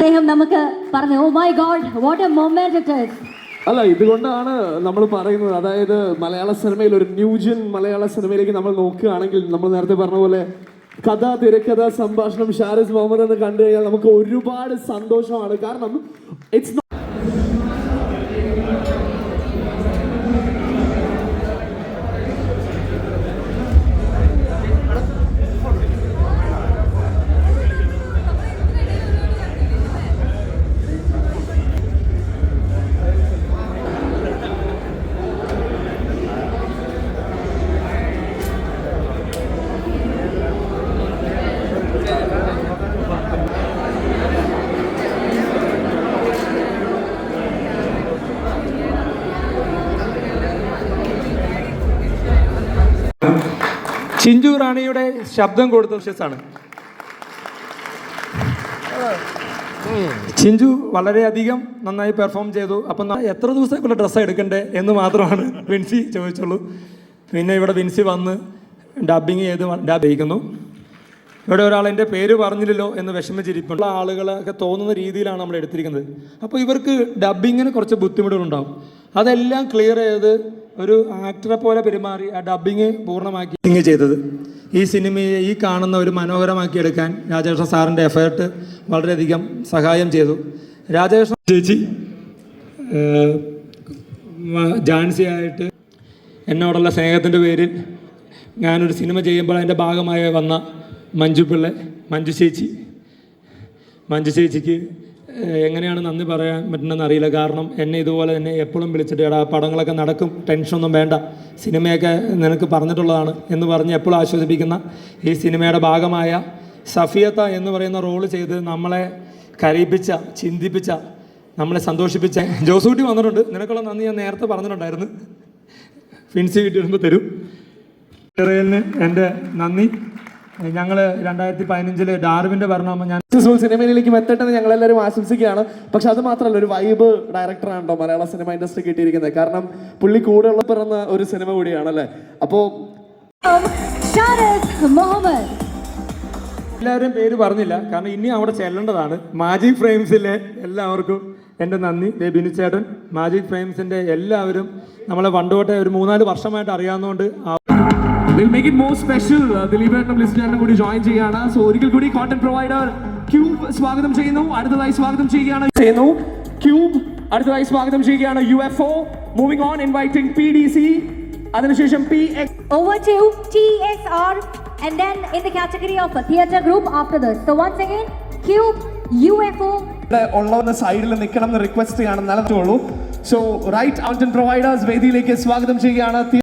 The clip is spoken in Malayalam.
നമുക്ക് പറഞ്ഞു oh my God what a moment it is. അല്ല, ഇതുകൊണ്ടാണ് നമ്മൾ പറയുന്നത്, അതായത് മലയാള സിനിമയിൽ ഒരു ന്യൂജൻ മലയാള സിനിമയിലേക്ക് നമ്മൾ നോക്കുകയാണെങ്കിൽ നമ്മൾ നേരത്തെ പറഞ്ഞ പോലെ കഥ, തിരക്കഥ, സംഭാഷണം ഷാരിസ് മുഹമ്മദ് എന്ന് കണ്ടു കഴിഞ്ഞാൽ നമുക്ക് ഒരുപാട് സന്തോഷമാണ്. കാരണം ഇറ്റ്സ് ചിഞ്ചു റാണിയുടെ ശബ്ദം കൊടുത്ത വിഷയസാണ്. ചിഞ്ചു വളരെയധികം നന്നായി പെർഫോം ചെയ്തു. അപ്പം എത്ര ദിവസത്തേക്കുള്ള ഡ്രസ്സ് എടുക്കണ്ടേ എന്ന് മാത്രമാണ് വിൻസി ചോദിച്ചുള്ളൂ. പിന്നെ ഇവിടെ വിൻസി വന്ന് ഡബ്ബിങ് ചെയ്ത് ഡബ്ബിക്കുന്നു. ഇവിടെ ഒരാൾ എൻ്റെ പേര് പറഞ്ഞില്ലല്ലോ എന്ന് വിഷമിച്ചിരിപ്പുള്ള ആളുകളൊക്കെ തോന്നുന്ന രീതിയിലാണ് നമ്മൾ എടുത്തിരിക്കുന്നത്. അപ്പോൾ ഇവർക്ക് ഡബ്ബിങ്ങിന് കുറച്ച് ബുദ്ധിമുട്ടുകളുണ്ടാവും. അതെല്ലാം ക്ലിയർ ചെയ്ത് ഒരു ആക്ടറെ പോലെ പെരുമാറി ആ ഡബ്ബിങ് പൂർണ്ണമാക്കി ചെയ്തത് ഈ സിനിമയെ ഈ കാണുന്ന ഒരു മനോഹരമാക്കി എടുക്കാൻ രാജകൃഷ്ണ സാറിൻ്റെ എഫേർട്ട് വളരെയധികം സഹായം ചെയ്തു. രാജകൃഷ്ണ ചേച്ചി ജാൻസി ആയിട്ട് എന്നോടുള്ള സ്നേഹത്തിൻ്റെ പേരിൽ ഞാനൊരു സിനിമ ചെയ്യുമ്പോൾ അതിൻ്റെ ഭാഗമായി വന്ന മഞ്ജു ചേച്ചിക്ക് എങ്ങനെയാണ് നന്ദി പറയാൻ പറ്റുന്നതെന്ന് അറിയില്ല. കാരണം എന്നെ ഇതുപോലെ തന്നെ എപ്പോഴും വിളിച്ചിട്ട് എടാ പടങ്ങളൊക്കെ നടക്കും, ടെൻഷനൊന്നും വേണ്ട, സിനിമയൊക്കെ നിനക്ക് പറഞ്ഞിട്ടുള്ളതാണ് എന്ന് പറഞ്ഞ് എപ്പോഴും ആശ്വസിപ്പിക്കുന്ന ഈ സിനിമയുടെ ഭാഗമായ സഫിയത്ത എന്ന് പറയുന്ന റോള് ചെയ്ത് നമ്മളെ കരയിപ്പിച്ച, ചിന്തിപ്പിച്ച, നമ്മളെ സന്തോഷിപ്പിച്ച ജോസൂട്ടി വന്നിട്ടുണ്ട്. നിനക്കുള്ള നന്ദി ഞാൻ നേരത്തെ പറഞ്ഞിട്ടുണ്ടായിരുന്നു. ഫിൻസി വീട്ടിൽ തരും. എൻ്റെ നന്ദി. ഞങ്ങൾ 2015 ഡാർവിൻ്റെ ഭരണം ഞാൻ സിനിമയിലേക്ക് എത്തട്ടെ ഞങ്ങളെല്ലാവരും ആശംസിക്കുകയാണ്. പക്ഷെ അത് മാത്രമല്ല, ഒരു വൈബ് ഡയറക്ടറാണല്ലോ മലയാള സിനിമ ഇൻഡസ്ട്രി കിട്ടിയിരിക്കുന്നത്. കാരണം പുള്ളി കൂടെ പിറന്ന ഒരു സിനിമ കൂടിയാണല്ലേ. അപ്പോൾ എല്ലാവരും പേര് പറഞ്ഞില്ല, കാരണം ഇനി അവിടെ ചെല്ലേണ്ടതാണ്. മാജിക് ഫ്രെയിംസിലെ എല്ലാവർക്കും എൻ്റെ നന്ദി. ബിനു ചേട്ടൻ, മാജിക് ഫ്രെയിംസിൻ്റെ എല്ലാവരും നമ്മളെ പണ്ടുതൊട്ടേ ഒരു 3-4 വർഷമായിട്ട് അറിയാവുന്നതുകൊണ്ട് we'll make it more special. ദിലീപേട്ടനും ലിസ്റ്റിനും കൂടി ജോയിൻ ചെയ്യാണ്. സോ ഒരിക്കൽ കൂടി കോണ്ടന്റ് പ്രൊവൈഡർ ക്യൂബ് സ്വാഗതം ചെയ്യുന്നു. അടുത്തതായി സ്വാഗതം ചെയ്യുകയാണ് UFO. Moving on, inviting PDC, അതിനുശേഷം PX. Over to TSR and then in the category of a theatre group after this. So once again Cube, UFO. ഉള്ളവരുടെ സൈഡിൽ നിൽക്കണം എന്ന് റിക്വസ്റ്റ് ചെയ്യണം, എന്നാലേ പറ്റുള്ളൂ. സോ റൈറ്റ് കോണ്ടന്റ് പ്രൊവൈഡേഴ്സ് വേദിയിലേക്ക് സ്വാഗതം ചെയ്യുകയാണ്.